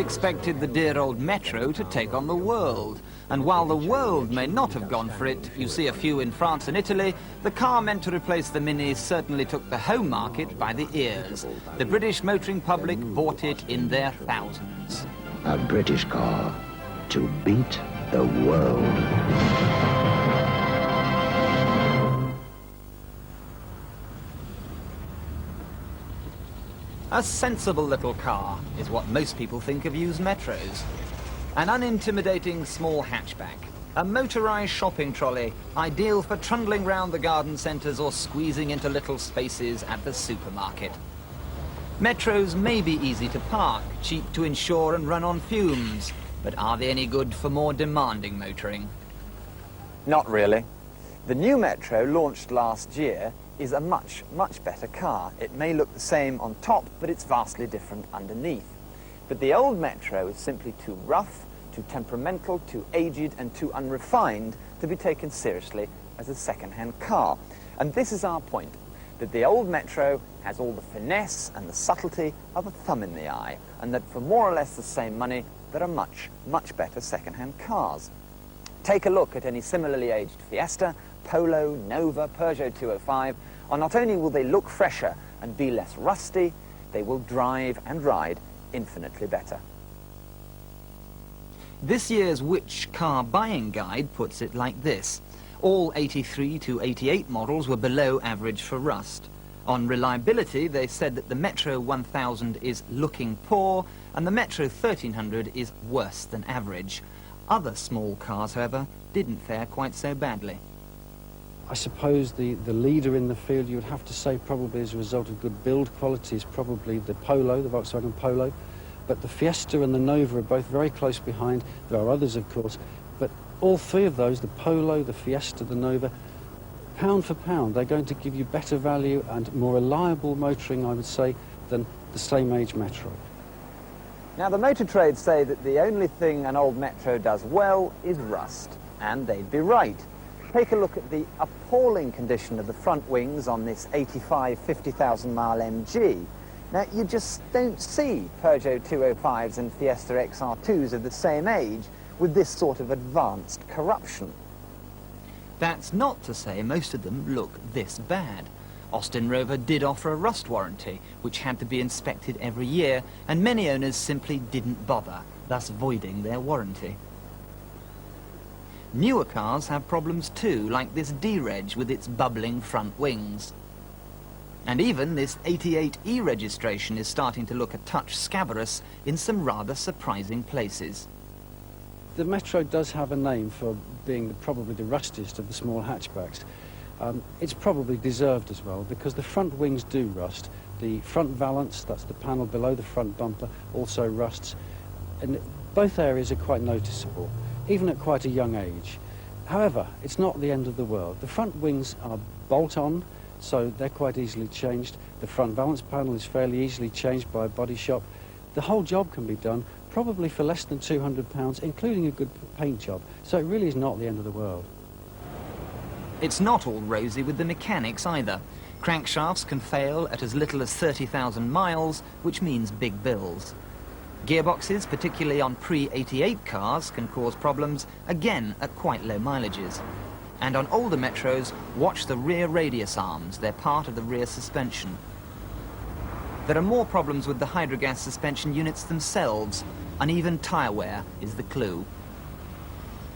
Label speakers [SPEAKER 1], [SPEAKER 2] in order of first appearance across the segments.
[SPEAKER 1] expected the dear old metro to take on the world. And while the world may not have gone for it, you see a few in France and Italy, the car meant to replace the Mini certainly took the home market by the ears. The British motoring public bought it in their thousands.
[SPEAKER 2] A British car to beat the world.
[SPEAKER 1] A sensible little car is what most people think of used metros. An unintimidating small hatchback, a motorised shopping trolley, ideal for trundling round the garden centres or squeezing into little spaces at the supermarket. Metros may be easy to park, cheap to insure and run on fumes, but are they any good for more demanding motoring?
[SPEAKER 3] Not really. The new Metro, launched last year, is a much better car. It may look the same on top, but it's vastly different underneath. But the old Metro is simply too rough, too temperamental, too aged and too unrefined to be taken seriously as a second-hand car. And this is our point, that the old Metro has all the finesse and the subtlety of a thumb in the eye, and that for more or less the same money, there are much better second-hand cars. Take a look at any similarly aged Fiesta, Polo, Nova, Peugeot 205, and not only will they look fresher and be less rusty, they will drive and ride infinitely better.
[SPEAKER 1] This year's Which Car Buying Guide puts it like this. All 83 to 88 models were below average for rust. On reliability, they said that the Metro 1000 is looking poor and the Metro 1300 is worse than average. Other small cars, however, didn't fare quite so badly.
[SPEAKER 4] I suppose the leader in the field, you would have to say, probably as a result of good build quality, is probably the Polo, the Volkswagen Polo. But the Fiesta and the Nova are both very close behind. There are others, of course. But all three of those, the Polo, the Fiesta, the Nova, pound for pound, they're going to give you better value and more reliable motoring, I would say, than the same age Metro.
[SPEAKER 3] Now, the motor trade say that the only thing an old Metro does well is rust, and they'd be right. Take a look at the appalling condition of the front wings on this 85 50,000 mile MG. Now, you just don't see Peugeot 205s and Fiesta XR2s of the same age with this sort of advanced corruption.
[SPEAKER 1] That's not to say most of them look this bad. Austin Rover did offer a rust warranty, which had to be inspected every year, and many owners simply didn't bother, thus voiding their warranty. Newer cars have problems too, like this D-Reg with its bubbling front wings. And even this 88E registration is starting to look a touch scabrous in some rather surprising places.
[SPEAKER 4] The Metro does have a name for being probably the rustiest of the small hatchbacks. It's probably deserved as well, because the front wings do rust. The front valance, that's the panel below the front bumper, also rusts. And both areas are quite noticeable, even at quite a young age. However, it's not the end of the world. The front wings are bolt-on, so they're quite easily changed. The front valance panel is fairly easily changed by a body shop. The whole job can be done probably for less than £200, including a good paint job. So it really is not the end of the world.
[SPEAKER 1] It's not all rosy with the mechanics either. Crankshafts can fail at as little as 30,000 miles, which means big bills. Gearboxes, particularly on pre-88 cars, can cause problems, again at quite low mileages. And on older Metros, watch the rear radius arms. They're part of the rear suspension. There are more problems with the hydrogas suspension units themselves. Uneven tyre wear is the clue.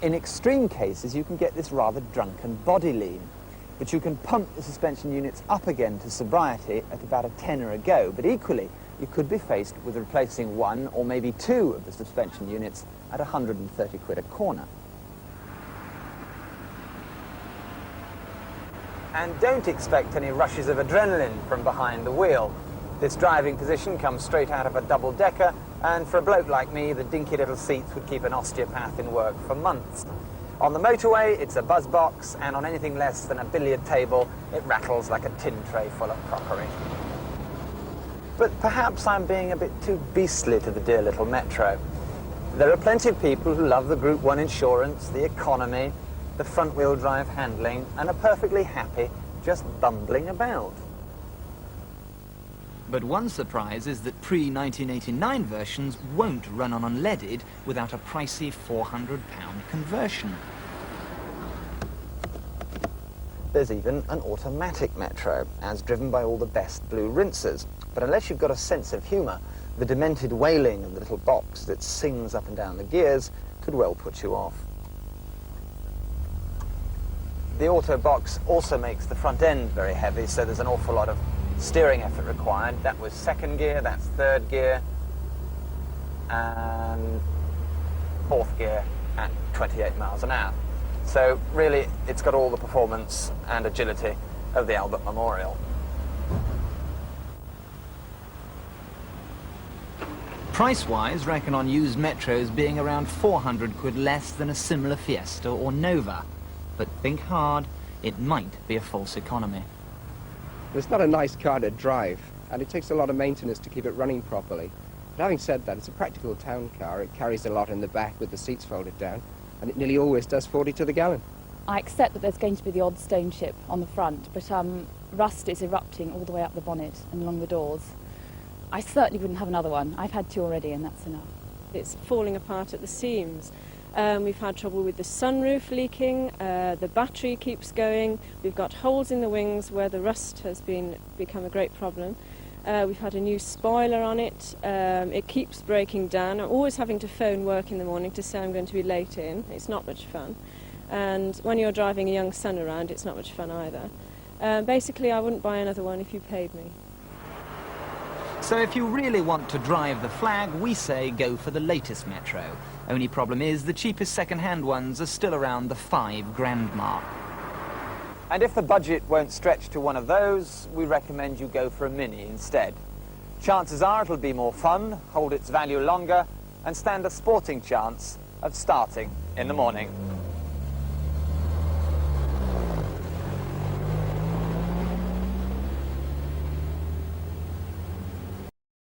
[SPEAKER 3] In extreme cases, you can get this rather drunken body lean, but you can pump the suspension units up again to sobriety at about a tenner a go. But equally, you could be faced with replacing one or maybe two of the suspension units at 130 quid a corner. And don't expect any rushes of adrenaline from behind the wheel. This driving position comes straight out of a double-decker, and for a bloke like me, the dinky little seats would keep an osteopath in work for months. On the motorway, it's a buzz box, and on anything less than a billiard table, it rattles like a tin tray full of crockery. But perhaps I'm being a bit too beastly to the dear little Metro. There are plenty of people who love the Group 1 insurance, the economy, the front-wheel drive handling, and are perfectly happy just bumbling about.
[SPEAKER 1] But one surprise is that pre-1989 versions won't run on unleaded without a pricey £400 conversion.
[SPEAKER 3] There's even an automatic Metro, as driven by all the best blue rinsers. But unless you've got a sense of humour, the demented wailing of the little box that sings up and down the gears could well put you off. The auto box also makes the front end very heavy, so there's an awful lot of steering effort required. That was second gear, that's third gear, and fourth gear at 28 miles an hour. So really, it's got all the performance and agility of the Albert Memorial.
[SPEAKER 1] Price-wise, reckon on used Metros being around 400 quid less than a similar Fiesta or Nova. But think hard, it might be a false economy.
[SPEAKER 5] It's not a nice car to drive, and it takes a lot of maintenance to keep it running properly. But having said that, it's a practical town car. It carries a lot in the back with the seats folded down, and it nearly always does 40 to the gallon.
[SPEAKER 6] I accept that there's going to be the odd stone chip on the front, but rust is erupting all the way up the bonnet and along the doors. I certainly wouldn't have another one. I've had two already, and that's enough.
[SPEAKER 7] It's falling apart at the seams. We've had trouble with the sunroof leaking, the battery keeps going, we've got holes in the wings where the rust has become a great problem. We've had a new spoiler on it, it keeps breaking down. I'm always having to phone work in the morning to say I'm going to be late in. It's not much fun. And when you're driving a young son around, it's not much fun either. Basically, I wouldn't buy another one if you paid me.
[SPEAKER 1] So if you really want to drive the flag, we say go for the latest Metro. Only problem is the cheapest second-hand ones are still around the £5,000 mark.
[SPEAKER 3] And if the budget won't stretch to one of those, we recommend you go for a Mini instead. Chances are it'll be more fun, hold its value longer, and stand a sporting chance of starting in the morning.